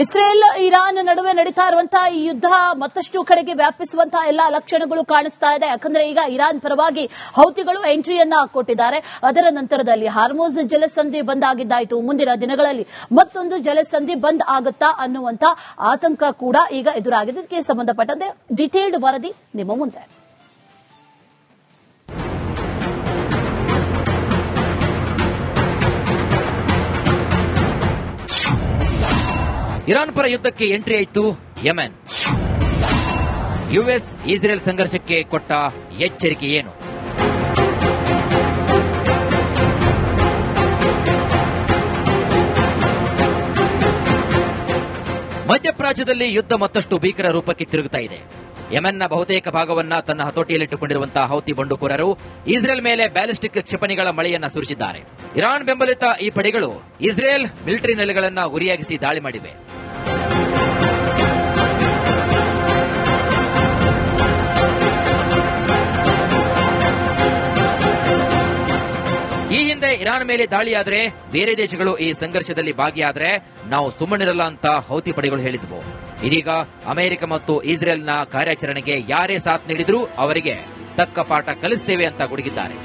Israel Iran ನಡುವೆ ನಡೀತಾ ಇರುವಂತಹ ಈ ಯುದ್ಧ ಮತ್ತಷ್ಟು ಕಡೆಗೆ ವ್ಯಾಪಿಸುವಂತಹ ಎಲ್ಲಾ ಲಕ್ಷಣಗಳು ಕಾಣಿಸ್ತಾ ಇದೆ. ಯಾಕಂದ್ರೆ ಈಗ ಇರಾನ್ ಪರವಾಗಿ ಹೌತಿಗಳು ಎಂಟ್ರಿಯನ್ನ ಕೊಟ್ಟಿದ್ದಾರೆ. ಅದರ ನಂತರದಲ್ಲಿ ಹಾರ್ಮೋಸ್ ಜಲಸಂಧಿ ಬಂದ್ ಆಗಿದ್ದಾಯಿತು. ಮುಂದಿನ ದಿನಗಳಲ್ಲಿ ಮತ್ತೊಂದು ಜಲಸಂಧಿ ಬಂದ್ ಆಗುತ್ತಾ ಅನ್ನುವಂತ ಆತಂಕ ಕೂಡ ಈಗ ಎದುರಾಗಿದೆ. ಇದಕ್ಕೆ ಸಂಬಂಧಪಟ್ಟಂತೆ ಡಿಟೇಲ್ಡ್ ವರದಿ ನಿಮ್ಮ ಮುಂದೆ. ಇರಾನ್ ಪರ ಯುದ್ಧಕ್ಕೆ ಎಂಟ್ರಿ ಆಯಿತು ಯೆಮೆನ್. ಯುಎಸ್ ಇಸ್ರೇಲ್ ಸಂಘರ್ಷಕ್ಕೆ ಕೊಟ್ಟ ಎಚ್ಚರಿಕೆ ಏನು? ಮಧ್ಯಪ್ರಾಚ್ಯದಲ್ಲಿ ಯುದ್ಧ ಮತ್ತಷ್ಟು ಭೀಕರ ರೂಪಕ್ಕೆ ತಿರುಗುತ್ತಾ ಇದೆ. ಯೆಮೆನ್ನ ಬಹುತೇಕ ಭಾಗವನ್ನ ತನ್ನ ಹತೋಟಿಯಲ್ಲಿಟ್ಟುಕೊಂಡಿರುವಂತಹ ಹೌತಿ ಬಂಡುಕೋರರು ಇಸ್ರೇಲ್ ಮೇಲೆ ಬ್ಯಾಲಿಸ್ಟಿಕ್ ಕ್ಷಿಪಣಿಗಳ ಮಳೆಯನ್ನ ಸುರಿಸಿದ್ದಾರೆ. ಇರಾನ್ ಬೆಂಬಲಿತ ಈ ಪಡೆಗಳು ಇಸ್ರೇಲ್ ಮಿಲಿಟರಿ ನೆಲೆಗಳನ್ನ ಗುರಿಯಾಗಿಸಿ ದಾಳಿ ಮಾಡಿವೆ. ಈ ಹಿಂದೆ ಇರಾನ್ ಮೇಲೆ ದಾಳಿಯಾದರೆ ಬೇರೆ ದೇಶಗಳು ಈ ಸಂಘರ್ಷದಲ್ಲಿ ಭಾಗಿಯಾದರೆ ನಾವು ಸುಮ್ಮನಿರಲ್ಲ ಅಂತ ಹೌತಿ ಪಡೆಗಳು ಹೇಳಿದ್ವು. ಇದೀಗ ಅಮೆರಿಕ ಮತ್ತು ಇಸ್ರೇಲ್ನ ಕಾರ್ಯಾಚರಣೆಗೆ ಯಾರೇ ಸಾಥ್ ನೀಡಿದ್ರೂ ಅವರಿಗೆ ತಕ್ಕ ಪಾಠ ಕಲಿಸುತ್ತೇವೆ ಅಂತ ಗುಡುಗಿದ್ದಾರೆ.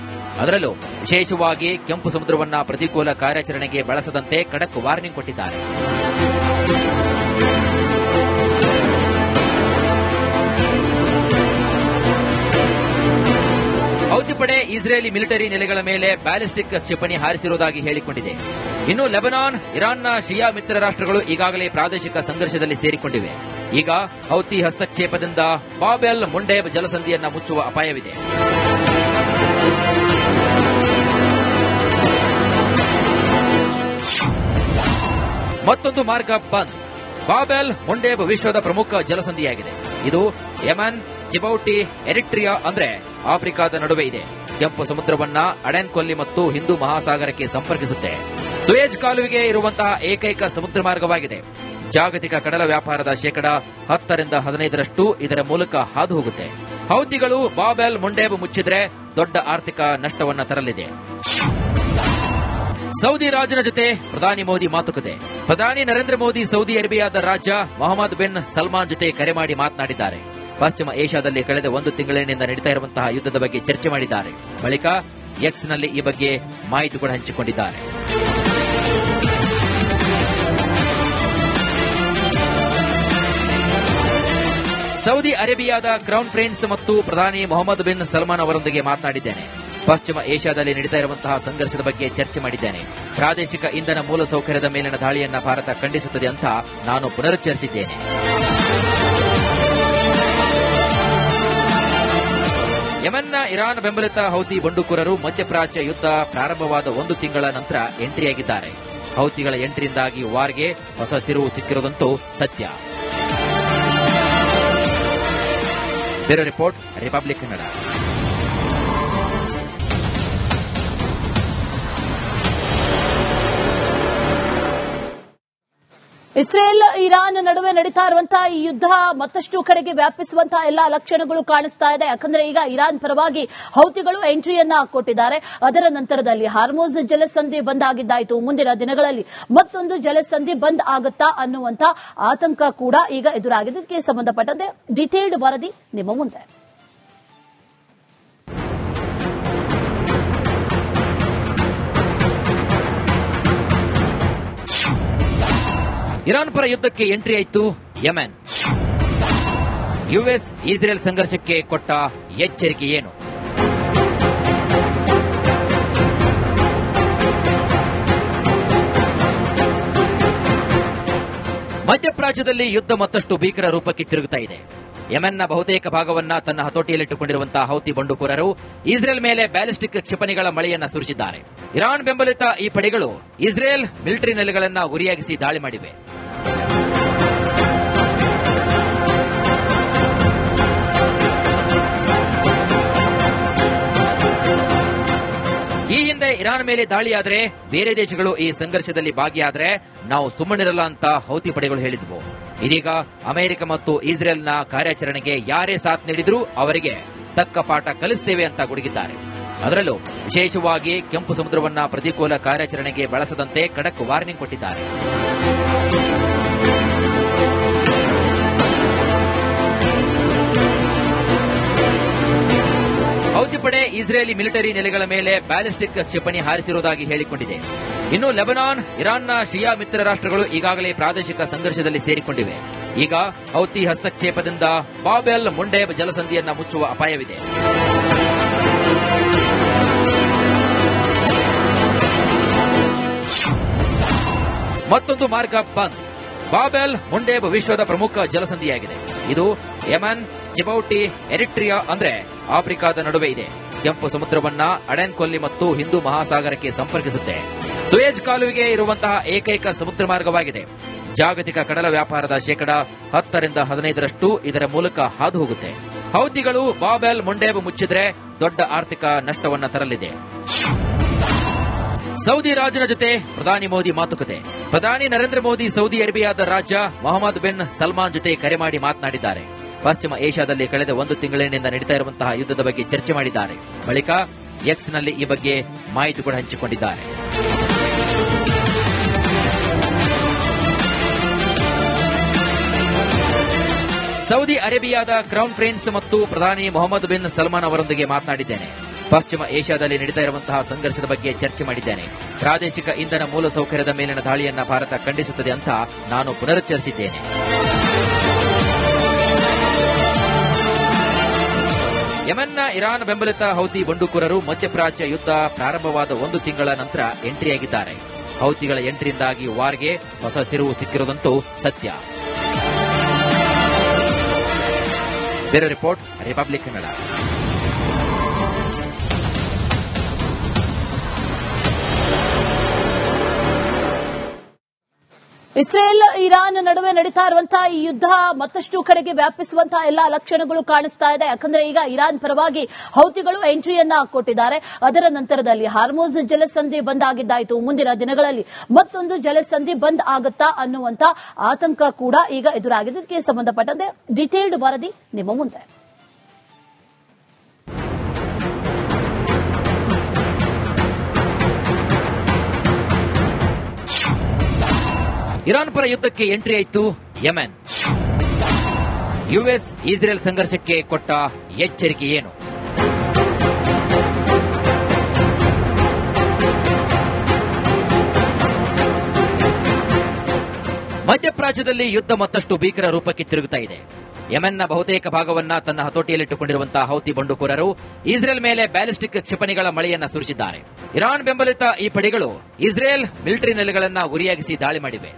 ಅದರಲ್ಲೂ ವಿಶೇಷವಾಗಿ ಕೆಂಪು ಸಮುದ್ರವನ್ನ ಪ್ರತಿಕೂಲ ಕಾರ್ಯಾಚರಣೆಗೆ ಬಳಸದಂತೆ ಖಡಕ್ ವಾರ್ನಿಂಗ್ ಕೊಟ್ಟಿದ್ದಾರೆ. ಹೌತಿ ಪಡೆ ಇಸ್ರೇಲಿ ಮಿಲಿಟರಿ ನೆಲೆಗಳ ಮೇಲೆ ಬ್ಯಾಲಿಸ್ಟಿಕ್ ಕ್ಷಿಪಣಿ ಹಾರಿಸಿರುವುದಾಗಿ ಹೇಳಿಕೊಂಡಿದೆ. ಇನ್ನು ಲೆಬನಾನ್, ಇರಾನ್ನ ಶಿಯಾ ಮಿತ್ರ ರಾಷ್ಟ್ರಗಳು ಈಗಾಗಲೇ ಪ್ರಾದೇಶಿಕ ಸಂಘರ್ಷದಲ್ಲಿ ಸೇರಿಕೊಂಡಿವೆ. ಈಗ ಹೌತಿ ಹಸ್ತಕ್ಷೇಪದಿಂದ ಬಾಬ್ ಎಲ್ ಮುಂಡೇಬ್ ಜಲಸಂಧಿಯನ್ನ ಮುಚ್ಚುವ ಅಪಾಯವಿದೆ. ಮತ್ತೊಂದು ಮಾರ್ಗ ಬಂದ್. ಬಾಬ್ ಎಲ್ ಮುಂಡೇಬ್ ವಿಶ್ವದ ಪ್ರಮುಖ ಜಲಸಂಧಿಯಾಗಿದೆ. ಇದು ಯೆಮನ್, ಜಿಬೌಟಿ, ಎರಿಟ್ರಿಯಾ ಅಂದ್ರೆ ಆಫ್ರಿಕಾದ ನಡುವೆ ಇದೆ. ಕೆಂಪು ಸಮುದ್ರವನ್ನ ಅಡೆನ್ ಕೊಲ್ಲಿ ಮತ್ತು ಹಿಂದೂ ಮಹಾಸಾಗರಕ್ಕೆ ಸಂಪರ್ಕಿಸುತ್ತೆ. ಸುಯೇಜ್ ಕಾಲುವೆಗೆ ಇರುವಂತಹ ಏಕೈಕ ಸಮುದ್ರ ಮಾರ್ಗವಾಗಿದೆ. ಜಾಗತಿಕ ಕಡಲ ವ್ಯಾಪಾರದ ಶೇಕಡ 10 ರಿಂದ 15ರಷ್ಟು ಇದರ ಮೂಲಕ ಹಾದು ಹೋಗುತ್ತೆ. ಹೌತಿಗಳು ಬಾಬ್ ಎಲ್ ಮುಂಡೇಬ್ ಮುಚ್ಚಿದ್ರೆ ದೊಡ್ಡ ಆರ್ಥಿಕ ನಷ್ಟವನ್ನ ತರಲಿದೆ. ಸೌದಿ ರಾಜನ ಜೊತೆ ಪ್ರಧಾನಿ ಮೋದಿ ಮಾತುಕತೆ. ಪ್ರಧಾನಿ ನರೇಂದ್ರ ಮೋದಿ ಸೌದಿ ಅರೇಬಿಯಾದ ರಾಜ ಮೊಹಮ್ಮದ್ ಬಿನ್ ಸಲ್ಮಾನ್ ಜೊತೆ ಕರೆ ಮಾಡಿ ಮಾತನಾಡಿದ್ದಾರೆ. ಪಶ್ಚಿಮ ಏಷ್ಯಾದಲ್ಲಿ ಕಳೆದ 1 ತಿಂಗಳಿನಿಂದ ನಡೀತಾ ಇರುವಂತಹ ಯುದ್ಧದ ಬಗ್ಗೆ ಚರ್ಚೆ ಮಾಡಿದ್ದಾರೆ. ಬಳಿಕ ಎಕ್ಸ್ನಲ್ಲಿ ಈ ಬಗ್ಗೆ ಮಾಹಿತಿ ಕೂಡ ಹಂಚಿಕೊಂಡಿದ್ದಾರೆ. ಸೌದಿ ಅರೇಬಿಯಾದ ಕ್ರೌನ್ ಪ್ರಿನ್ಸ್ ಮತ್ತು ಪ್ರಧಾನಿ ಮೊಹಮ್ಮದ್ ಬಿನ್ ಸಲ್ಮಾನ್ ಅವರೊಂದಿಗೆ ಮಾತನಾಡಿದ್ದೇನೆ. ಪಶ್ಚಿಮ ಏಷ್ಯಾದಲ್ಲಿ ನಡೀತಾ ಇರುವಂತಹ ಸಂಘರ್ಷದ ಬಗ್ಗೆ ಚರ್ಚೆ ಮಾಡಿದ್ದೇನೆ. ಪ್ರಾದೇಶಿಕ ಇಂಧನ ಮೂಲಸೌಕರ್ಯದ ಮೇಲಿನ ದಾಳಿಯನ್ನ ಭಾರತ ಖಂಡಿಸುತ್ತದೆ ಅಂತ ನಾನು ಪುನರುಚ್ಚರಿಸಿದ್ದೇನೆ. ಯೆಮೆನ್ನ ಇರಾನ್ ಬೆಂಬಲಿತ ಹೌತಿ ಬಂಡುಕೋರರು ಮಧ್ಯಪ್ರಾಚ್ಯ ಯುದ್ಧ ಪ್ರಾರಂಭವಾದ 1 ತಿಂಗಳ ನಂತರ ಎಂಟ್ರಿಯಾಗಿದ್ದಾರೆ. ಹೌತಿಗಳ ಎಂಟ್ರಿಯಿಂದಾಗಿ ವಾರ್ಗೆ ಹೊಸ ತಿರುವು ಸಿಕ್ಕಿರುವುದಂತೂ ಸತ್ಯ. Bureau report, republic Kannada. Israel Iran ನಡುವೆ ನಡೀತಾ ಇರುವಂತಹ ಈ ಯುದ್ಧ ಮತ್ತಷ್ಟು ಕಡೆಗೆ ವ್ಯಾಪಿಸುವಂತಹ ಎಲ್ಲಾ ಲಕ್ಷಣಗಳು ಕಾಣಿಸ್ತಾ ಇದೆ. ಯಾಕಂದ್ರೆ ಈಗ ಇರಾನ್ ಪರವಾಗಿ ಹೌತಿಗಳು ಎಂಟ್ರಿಯನ್ನ ಕೊಟ್ಟಿದ್ದಾರೆ. ಅದರ ನಂತರದಲ್ಲಿ ಹಾರ್ಮೋಸ್ ಜಲಸಂಧಿ ಬಂದ್ ಆಗಿದ್ದಾಯಿತು. ಮುಂದಿನ ದಿನಗಳಲ್ಲಿ ಮತ್ತೊಂದು ಜಲಸಂಧಿ ಬಂದ್ ಆಗುತ್ತಾ ಅನ್ನುವಂತ ಆತಂಕ ಕೂಡ ಈಗ ಎದುರಾಗಿದೆ. ಇದಕ್ಕೆ ಸಂಬಂಧಪಟ್ಟಂತೆ ಡಿಟೇಲ್ಡ್ ವರದಿ ನಿಮ್ಮ ಮುಂದೆ. ಇರಾನ್ ಪರ ಯುದ್ಧಕ್ಕೆ ಎಂಟ್ರಿ ಆಯಿತು ಯೆಮೆನ್. ಯುಎಸ್ ಇಸ್ರೇಲ್ ಸಂಘರ್ಷಕ್ಕೆ ಕೊಟ್ಟ ಎಚ್ಚರಿಕೆ ಏನು? ಮಧ್ಯಪ್ರಾಚ್ಯದಲ್ಲಿ ಯುದ್ಧ ಮತ್ತಷ್ಟು ಭೀಕರ ರೂಪಕ್ಕೆ ತಿರುಗುತ್ತಾ ಇದೆ. ಯೆಮೆನ್ನ ಬಹುತೇಕ ಭಾಗವನ್ನ ತನ್ನ ಹತೋಟಿಯಲ್ಲಿಟ್ಟುಕೊಂಡಿರುವಂತಹ ಹೌತಿ ಬಂಡುಕೋರರು ಇಸ್ರೇಲ್ ಮೇಲೆ ಬ್ಯಾಲಿಸ್ಟಿಕ್ ಕ್ಷಿಪಣಿಗಳ ಮಳೆಯನ್ನ ಸುರಿಸಿದ್ದಾರೆ. ಇರಾನ್ ಬೆಂಬಲಿತ ಈ ಪಡೆಗಳು ಇಸ್ರೇಲ್ ಮಿಲಿಟರಿ ನೆಲೆಗಳನ್ನ ಗುರಿಯಾಗಿಸಿ ದಾಳಿ ಮಾಡಿವೆ. ಈ ಹಿಂದೆ ಇರಾನ್ ಮೇಲೆ ದಾಳಿಯಾದರೆ ಬೇರೆ ದೇಶಗಳು ಈ ಸಂಘರ್ಷದಲ್ಲಿ ಭಾಗಿಯಾದರೆ ನಾವು ಸುಮ್ಮನಿರಲ್ಲ ಅಂತ ಹೌತಿ ಪಡೆಗಳು ಹೇಳಿದ್ವು. ಇದೀಗ ಅಮೆರಿಕ ಮತ್ತು ಇಸ್ರೇಲ್ನ ಕಾರ್ಯಾಚರಣೆಗೆ ಯಾರೇ ಸಾಥ್ ನೀಡಿದ್ರೂ ಅವರಿಗೆ ತಕ್ಕ ಪಾಠ ಕಲಿಸುತ್ತೇವೆ ಅಂತ ಗುಡುಗಿದ್ದಾರೆ. ಅದರಲ್ಲೂ ವಿಶೇಷವಾಗಿ ಕೆಂಪು ಸಮುದ್ರವನ್ನ ಪ್ರತಿಕೂಲ ಕಾರ್ಯಾಚರಣೆಗೆ ಬಳಸದಂತೆ ಖಡಕ್ ವಾರ್ನಿಂಗ್ ಕೊಟ್ಟಿದ್ದಾರೆ. ಹೌತಿ ಪಡೆ ಇಸ್ರೇಲಿ ಮಿಲಿಟರಿ ನೆಲೆಗಳ ಮೇಲೆ ಬ್ಯಾಲಿಸ್ಟಿಕ್ ಕ್ಷಿಪಣಿ ಹಾರಿಸಿರುವುದಾಗಿ ಹೇಳಿಕೊಂಡಿದೆ. ಇನ್ನು ಲೆಬನಾನ್, ಇರಾನ್ನ ಶಿಯಾ ಮಿತ್ರ ರಾಷ್ಟ್ರಗಳು ಈಗಾಗಲೇ ಪ್ರಾದೇಶಿಕ ಸಂಘರ್ಷದಲ್ಲಿ ಸೇರಿಕೊಂಡಿವೆ. ಈಗ ಹೌತಿ ಹಸ್ತಕ್ಷೇಪದಿಂದ ಬಾಬೆಲ್ ಮುಂಡೇಬ್ ಜಲಸಂಧಿಯನ್ನ ಮುಚ್ಚುವ ಅಪಾಯವಿದೆ. ಮತ್ತೊಂದು ಮಾರ್ಗ ಬಂದ್. ಬಾಬೆಲ್ ಮುಂಡೇಬ್ ವಿಶ್ವದ ಪ್ರಮುಖ ಜಲಸಂಧಿಯಾಗಿದೆ. ಇದು ಯೆಮನ್, ಜಿಬೌಟಿ, ಎರಿಟ್ರಿಯಾ ಅಂದ್ರೆ ಆಫ್ರಿಕಾದ ನಡುವೆ ಇದೆ. ಕೆಂಪು ಸಮುದ್ರವನ್ನ ಅಡೆನ್ ಕೊಲ್ಲಿ ಮತ್ತು ಹಿಂದೂ ಮಹಾಸಾಗರಕ್ಕೆ ಸಂಪರ್ಕಿಸುತ್ತೆ. ಸುಯೇಜ್ ಕಾಲುವೆಗೆ ಇರುವಂತಹ ಏಕೈಕ ಸಮುದ್ರ ಮಾರ್ಗವಾಗಿದೆ. ಜಾಗತಿಕ ಕಡಲ ವ್ಯಾಪಾರದ ಶೇಕಡಾ 10-15% ಇದರ ಮೂಲಕ ಹಾದು ಹೋಗುತ್ತೆ. ಹೌತಿಗಳು ಬಾಬೆಲ್ ಮುಂಡೇಬ್ ಮುಚ್ಚಿದ್ರೆ ದೊಡ್ಡ ಆರ್ಥಿಕ ನಷ್ಟವನ್ನ ತರಲಿದೆ. ಸೌದಿ ರಾಜನ ಜೊತೆ ಪ್ರಧಾನಿ ಮೋದಿ ಮಾತುಕತೆ. ಪ್ರಧಾನಿ ನರೇಂದ್ರ ಮೋದಿ ಸೌದಿ ಅರೇಬಿಯಾದ ರಾಜ ಮೊಹಮ್ಮದ್ ಬಿನ್ ಸಲ್ಮಾನ್ ಜೊತೆ ಕರೆ ಮಾಡಿ ಮಾತನಾಡಿದ್ದಾರೆ. ಪಶ್ಚಿಮ ಏಷ್ಯಾದಲ್ಲಿ ಕಳೆದ 1 ತಿಂಗಳಿನಿಂದ ನಡೀತಾ ಇರುವಂತಹ ಯುದ್ಧದ ಬಗ್ಗೆ ಚರ್ಚೆ ಮಾಡಿದ್ದಾರೆ. ಬಳಿಕ ಎಕ್ಸ್ನಲ್ಲಿ ಈ ಬಗ್ಗೆ ಮಾಹಿತಿ ಕೂಡ ಹಂಚಿಕೊಂಡಿದ್ದಾರೆ. ಸೌದಿ ಅರೇಬಿಯಾದ ಕ್ರೌನ್ ಪ್ರಿನ್ಸ್ ಮತ್ತು ಪ್ರಧಾನಿ ಮೊಹಮ್ಮದ್ ಬಿನ್ ಸಲ್ಮಾನ್ ಅವರೊಂದಿಗೆ ಮಾತನಾಡಿದ್ದೇನೆ. ಪಶ್ಚಿಮ ಏಷ್ಯಾದಲ್ಲಿ ನಡೀತಾ ಇರುವಂತಹ ಸಂಘರ್ಷದ ಬಗ್ಗೆ ಚರ್ಚೆ ಮಾಡಿದ್ದೇನೆ. ಪ್ರಾದೇಶಿಕ ಇಂಧನ ಮೂಲಸೌಕರ್ಯದ ಮೇಲಿನ ದಾಳಿಯನ್ನ ಭಾರತ ಖಂಡಿಸುತ್ತದೆ ಅಂತ ನಾನು ಪುನರುಚ್ಚರಿಸಿದ್ದೇನೆ. ಯೆಮನ್ನ ಇರಾನ್ ಬೆಂಬಲಿತ ಹೌತಿ ಬಂಡುಕೋರರು ಮಧ್ಯಪ್ರಾಚ್ಯ ಯುದ್ಧ ಪ್ರಾರಂಭವಾದ 1 ತಿಂಗಳ ನಂತರ ಎಂಟ್ರಿಯಾಗಿದ್ದಾರೆ. ಹೌತಿಗಳ ಎಂಟ್ರಿಯಿಂದಾಗಿ ವಾರ್ಗೆ ಹೊಸ ತಿರುವು ಸಿಕ್ಕಿರುವುದಂತೂ ಸತ್ಯ. ಬೇರೆ report, republic Kannada. Israel Iran ನಡುವೆ ನಡೀತಾ ಇರುವಂತಹ ಈ ಯುದ್ಧ ಮತ್ತಷ್ಟು ಕಡೆಗೆ ವ್ಯಾಪಿಸುವಂತಹ ಎಲ್ಲಾ ಲಕ್ಷಣಗಳು ಕಾಣಿಸ್ತಾ ಇದೆ. ಯಾಕಂದ್ರೆ ಈಗ ಇರಾನ್ ಪರವಾಗಿ ಹೌತಿಗಳು ಎಂಟ್ರಿಯನ್ನ ಕೊಟ್ಟಿದ್ದಾರೆ. ಅದರ ನಂತರದಲ್ಲಿ ಹಾರ್ಮುಜ್ ಜಲಸಂಧಿ ಬಂದ್ ಆಗಿದ್ದಾಯಿತು. ಮುಂದಿನ ದಿನಗಳಲ್ಲಿ ಮತ್ತೊಂದು ಜಲಸಂಧಿ ಬಂದ್ ಆಗುತ್ತಾ ಅನ್ನುವಂತ ಆತಂಕ ಕೂಡ ಈಗ ಎದುರಾಗಿದೆ. ಇದಕ್ಕೆ ಸಂಬಂಧಪಟ್ಟಂತೆ ಡಿಟೇಲ್ಡ್ ವರದಿ ನಿಮ್ಮ ಮುಂದೆ. ಇರಾನ್ ಪರ ಯುದ್ಧಕ್ಕೆ ಎಂಟ್ರಿ ಆಯಿತು ಯೆಮೆನ್. ಯುಎಸ್ ಇಸ್ರೇಲ್ ಸಂಘರ್ಷಕ್ಕೆ ಕೊಟ್ಟ ಎಚ್ಚರಿಕೆ ಏನು? ಮಧ್ಯಪ್ರಾಚ್ಯದಲ್ಲಿ ಯುದ್ಧ ಮತ್ತಷ್ಟು ಭೀಕರ ರೂಪಕ್ಕೆ ತಿರುಗುತ್ತಾ ಇದೆ. ಯೆಮೆನ್ನ ಬಹುತೇಕ ಭಾಗವನ್ನ ತನ್ನ ಹತೋಟಿಯಲ್ಲಿಟ್ಟುಕೊಂಡಿರುವಂತಹ ಹೌತಿ ಬಂಡುಕೋರರು ಇಸ್ರೇಲ್ ಮೇಲೆ ಬ್ಯಾಲಿಸ್ಟಿಕ್ ಕ್ಷಿಪಣಿಗಳ ಮಳೆಯನ್ನ ಸುರಿಸಿದ್ದಾರೆ. ಇರಾನ್ ಬೆಂಬಲಿತ ಈ ಪಡೆಗಳು ಇಸ್ರೇಲ್ ಮಿಲಿಟರಿ ನೆಲೆಗಳನ್ನ ಗುರಿಯಾಗಿಸಿ ದಾಳಿ ಮಾಡಿವೆ.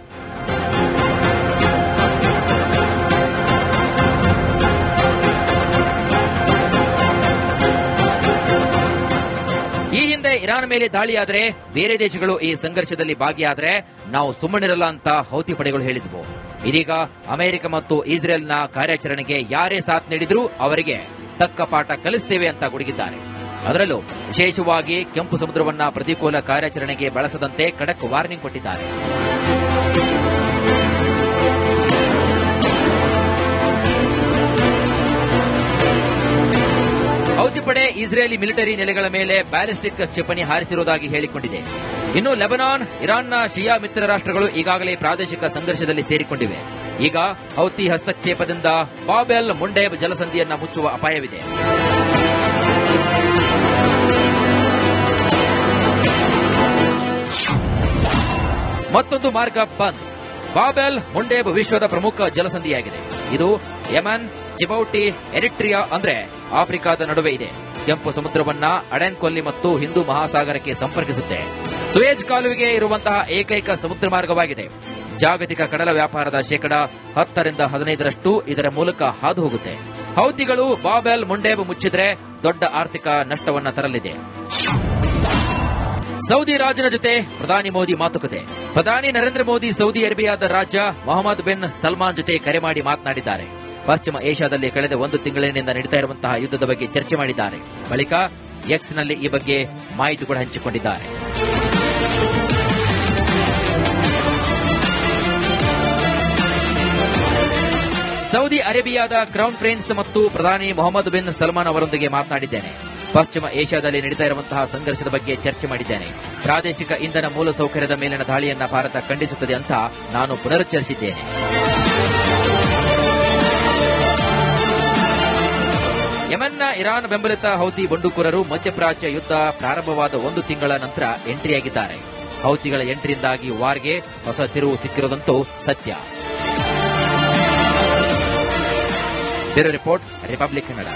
ಈ ಹಿಂದೆ ಇರಾನ್ ಮೇಲೆ ದಾಳಿಯಾದರೆ ಬೇರೆ ದೇಶಗಳು ಈ ಸಂಘರ್ಷದಲ್ಲಿ ಭಾಗಿಯಾದರೆ ನಾವು ಸುಮ್ಮನಿರಲ್ಲ ಅಂತ ಹೌತಿ ಪಡೆಗಳು ಹೇಳಿದ್ವು. ಇದೀಗ ಅಮೆರಿಕ ಮತ್ತು ಇಸ್ರೇಲ್ನ ಕಾರ್ಯಾಚರಣೆಗೆ ಯಾರೇ ಸಾಥ್ ನೀಡಿದ್ರೂ ಅವರಿಗೆ ತಕ್ಕ ಪಾಠ ಕಲಿಸ್ತೇವೆ ಅಂತ ಗುಡುಗಿದ್ದಾರೆ. ಅದರಲ್ಲೂ ವಿಶೇಷವಾಗಿ ಕೆಂಪು ಸಮುದ್ರವನ್ನ ಪ್ರತಿಕೂಲ ಕಾರ್ಯಾಚರಣೆಗೆ ಬಳಸದಂತೆ ಖಡಕ್ ವಾರ್ನಿಂಗ್ ಕೊಟ್ಟಿದ್ದಾರೆ. ಹೌತಿ ಪಡೆ ಇಸ್ರೇಲಿ ಮಿಲಿಟರಿ ನೆಲೆಗಳ ಮೇಲೆ ಬ್ಯಾಲಿಸ್ಟಿಕ್ ಕ್ಷಿಪಣಿ ಹಾರಿಸಿರುವುದಾಗಿ ಹೇಳಿಕೊಂಡಿದೆ. ಇನ್ನು ಲೆಬನಾನ್, ಇರಾನ್ನ ಶಿಯಾ ಮಿತ್ರ ರಾಷ್ಟ್ರಗಳು ಈಗಾಗಲೇ ಪ್ರಾದೇಶಿಕ ಸಂಘರ್ಷದಲ್ಲಿ ಸೇರಿಕೊಂಡಿವೆ. ಈಗ ಹೌತಿ ಹಸ್ತಕ್ಷೇಪದಿಂದ ಬಾಬೆಲ್ ಮುಂಡೇಬ್ ಜಲಸಂಧಿಯನ್ನ ಮುಚ್ಚುವ ಅಪಾಯವಿದೆ. ಮತ್ತೊಂದು ಮಾರ್ಗ ಬಂದ್. ಬಾಬೆಲ್ ಮುಂಡೇಬ್ ವಿಶ್ವದ ಪ್ರಮುಖ ಜಲಸಂಧಿಯಾಗಿದೆ. ಇದು ಯೆಮನ್, ಜಿಬೌಟಿ, ಎರಿಟ್ರಿಯಾ ಅಂದ್ರೆ ಆಫ್ರಿಕಾದ ನಡುವೆ ಇದೆ. ಕೆಂಪು ಸಮುದ್ರವನ್ನ ಅಡೆನ್ ಕೊಲ್ಲಿ ಮತ್ತು ಹಿಂದೂ ಮಹಾಸಾಗರಕ್ಕೆ ಸಂಪರ್ಕಿಸುತ್ತೆ. ಸುಯೇಜ್ ಕಾಲುವೆಗೆ ಇರುವಂತಹ ಏಕೈಕ ಸಮುದ್ರ ಮಾರ್ಗವಾಗಿದೆ. ಜಾಗತಿಕ ಕಡಲ ವ್ಯಾಪಾರದ ಶೇಕಡಾ 10-15% ಇದರ ಮೂಲಕ ಹಾದು ಹೋಗುತ್ತೆ. ಹೌತಿಗಳು ಬಾಬೆಲ್ ಮುಂಡೇಬ್ ಮುಚ್ಚಿದ್ರೆ ದೊಡ್ಡ ಆರ್ಥಿಕ ನಷ್ಟವನ್ನ ತರಲಿದೆ. ಸೌದಿ ರಾಜನ ಜೊತೆ ಪ್ರಧಾನಿ ಮೋದಿ ಮಾತುಕತೆ. ಪ್ರಧಾನಿ ನರೇಂದ್ರ ಮೋದಿ ಸೌದಿ ಅರೇಬಿಯಾದ ರಾಜ ಮೊಹಮ್ಮದ್ ಬಿನ್ ಸಲ್ಮಾನ್ ಜೊತೆ ಕರೆ ಮಾಡಿ ಮಾತನಾಡಿದ್ದಾರೆ. ಪಶ್ಚಿಮ ಏಷ್ಯಾದಲ್ಲಿ ಕಳೆದ 1 ತಿಂಗಳಿನಿಂದ ನಡೀತಾ ಇರುವಂತಹ ಯುದ್ಧದ ಬಗ್ಗೆ ಚರ್ಚೆ ಮಾಡಿದ್ದಾರೆ. ಬಳಿಕ ಎಕ್ಸ್ನಲ್ಲಿ ಈ ಬಗ್ಗೆ ಮಾಹಿತಿ ಕೂಡ ಹಂಚಿಕೊಂಡಿದ್ದಾರೆ. ಸೌದಿ ಅರೇಬಿಯಾದ ಕ್ರೌನ್ ಪ್ರಿನ್ಸ್ ಮತ್ತು ಪ್ರಧಾನಿ ಮೊಹಮ್ಮದ್ ಬಿನ್ ಸಲ್ಮಾನ್ ಅವರೊಂದಿಗೆ ಮಾತನಾಡಿದ್ದೇನೆ. ಪಶ್ಚಿಮ ಏಷ್ಯಾದಲ್ಲಿ ನಡೀತಾ ಇರುವಂತಹ ಸಂಘರ್ಷದ ಬಗ್ಗೆ ಚರ್ಚೆ ಮಾಡಿದ್ದೇನೆ. ಪ್ರಾದೇಶಿಕ ಇಂಧನ ಮೂಲಸೌಕರ್ಯದ ಮೇಲಿನ ದಾಳಿಯನ್ನ ಭಾರತ ಖಂಡಿಸುತ್ತದೆ ಅಂತ ನಾನು ಪುನರುಚ್ಚರಿಸಿದ್ದೇನೆ. ಯೆಮನ್ನ ಇರಾನ್ ಬೆಂಬಲಿತ ಹೌತಿ ಬಂಡುಕೋರರು ಮಧ್ಯಪ್ರಾಚ್ಯ ಯುದ್ಧ ಪ್ರಾರಂಭವಾದ 1 ತಿಂಗಳ ನಂತರ ಎಂಟ್ರಿಯಾಗಿದ್ದಾರೆ. ಹೌತಿಗಳ ಎಂಟ್ರಿಯಿಂದಾಗಿ ವಾರ್ಗೆ ಹೊಸ ತಿರುವು ಸಿಕ್ಕಿರುವುದಂತೂ ಸತ್ಯ. Bureau report, republic Kannada.